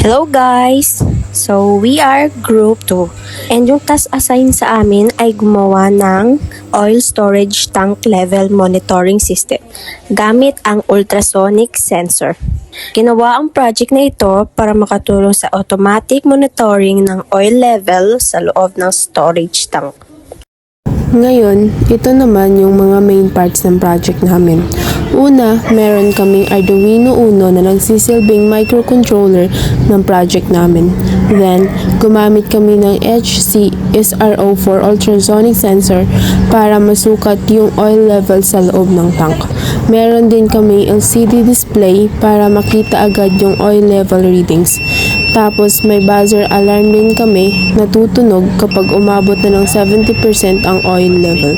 Hello guys! So, we are group 2. And yung task assigned sa amin ay gumawa ng oil storage tank level monitoring system gamit ang ultrasonic sensor. Ginawa ang project na ito para makatulong sa automatic monitoring ng oil level sa loob ng storage tank. Ngayon, ito naman yung mga main parts ng project namin. Una, meron kaming Arduino Uno na nagsisilbing microcontroller ng project namin. Then, gumamit kami ng HC SRO4 ultrasonic sensor para masukat yung oil level sa loob ng tank. Meron din kami LCD display para makita agad yung oil level readings. Tapos may buzzer alarm din kami na tutunog kapag umabot na ng 70% ang oil level.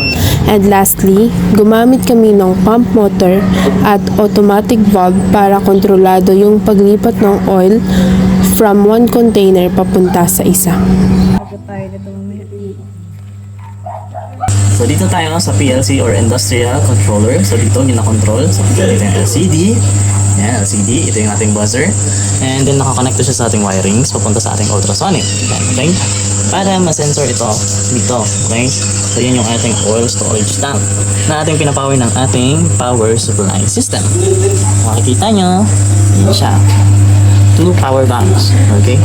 And lastly, gumamit kami ng pump motor at automatic valve para kontrolado yung paglipat ng oil from one container papunta sa isa. So dito tayo sa PLC or Industrial Controller. So dito gina-control. So dito yung LCD. Yan, LCD. Ito yung ating buzzer. And then nakakonect siya sa ating wirings papunta sa ating ultrasonic. Okay? Para ma-sensor ito dito. Okay? So yun yung ating oil storage tank na ating pinapower ng ating power supply system. Makikita nyo, yan siya. 2 power banks. Okay?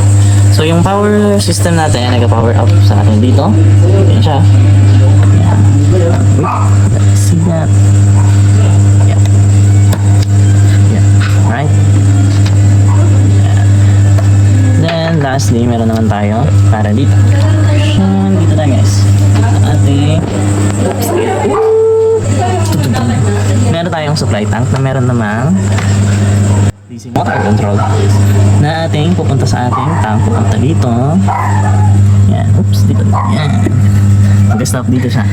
So yung power system natin nag-power up sa atin dito. Yan siya. Let's see that. Yeah. Yeah. Right. Yeah. Then lastly, meron naman tayo para dito. Dito tayo guys. Ating meron tayong supply tank na meron namang DC motor control na ating pupunta sa ating tank, pupunta dito. Yan. Oops, dito. Yan. Mag-stop dito siya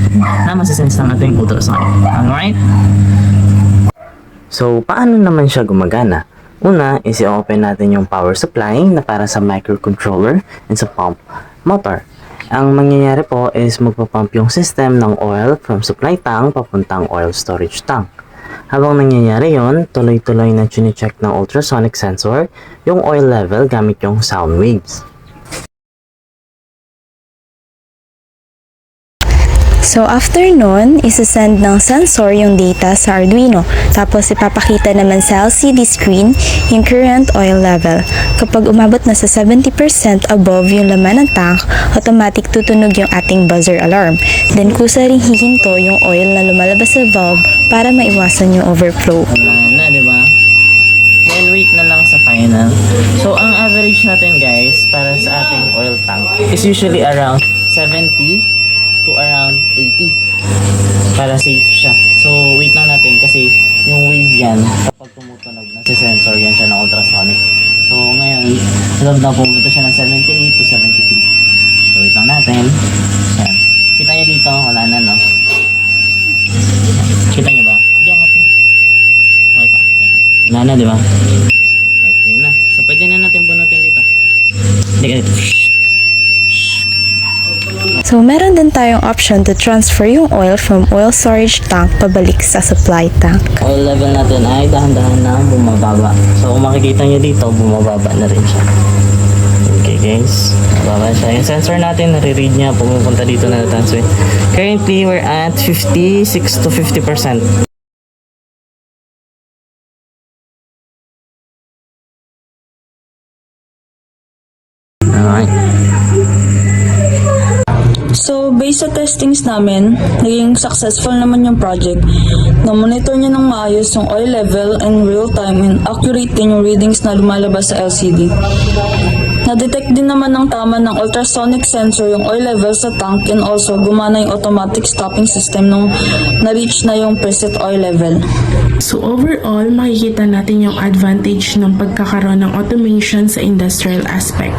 na masisense ng ating ultrasonic. Alright? So, paano naman siya gumagana? Una, isi-open natin yung power supply na para sa microcontroller and sa pump motor. Ang mangyayari po is magpapump yung system ng oil from supply tank papuntang oil storage tank. Habang nangyayari yon, tuloy-tuloy na chine-check ng ultrasonic sensor yung oil level gamit yung sound waves. So after nun, isasend ng sensor yung data sa Arduino. Tapos ipapakita naman sa LCD screen yung current oil level. Kapag umabot na sa 70% above yung laman ng tank, automatic tutunog yung ating buzzer alarm. Then kusa rin hihinto yung oil na lumalabas sa valve para maiwasan yung overflow. Wala na, di ba? Then wait na lang sa final. So ang average natin guys para sa ating oil tank is usually around 70 to around 80 para safe siya. So wait lang natin kasi yung wave yan kapag tumutunog nasi-sensor yan siya ng ultrasonic. So ngayon love na pumunta siya ng 78 to 73. So wait lang natin. Yan. Kita nyo dito, wala na no? Kita nyo ba? Hindi angat mo. Okay pa. Wala na, di ba? Okay na. So pwede na natin bunutin dito. Hindi ka dito. So meron din tayong option to transfer yung oil from oil storage tank pabalik sa supply tank. Oil level natin ay dahan-dahan na bumababa. So kung makikita nyo dito, bumababa na rin siya. Okay guys, bumababa siya. Yung sensor natin, nare-read niya, pumupunta dito na transfer. Currently, we're at 56 to 50%. Alright. So, based sa testings namin, naging successful naman yung project. Na-monitor niya ng maayos yung oil level in real time and accurate din yung readings na lumalabas sa LCD. Na-detect din naman ng tama ng ultrasonic sensor yung oil level sa tank and also gumana yung automatic stopping system nung na-reach na yung preset oil level. So overall, makikita natin yung advantage ng pagkakaroon ng automation sa industrial aspect.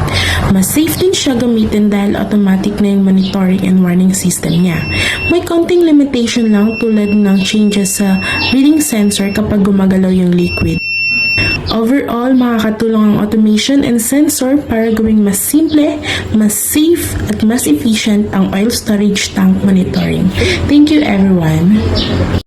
Mas safe din siya gamitin dahil automatic na yung monitoring and warning system niya. May konting limitation lang tulad ng changes sa reading sensor kapag gumagalaw yung liquid. Overall, makakatulong ang automation and sensor para gawing mas simple, mas safe, at mas efficient ang oil storage tank monitoring. Thank you everyone!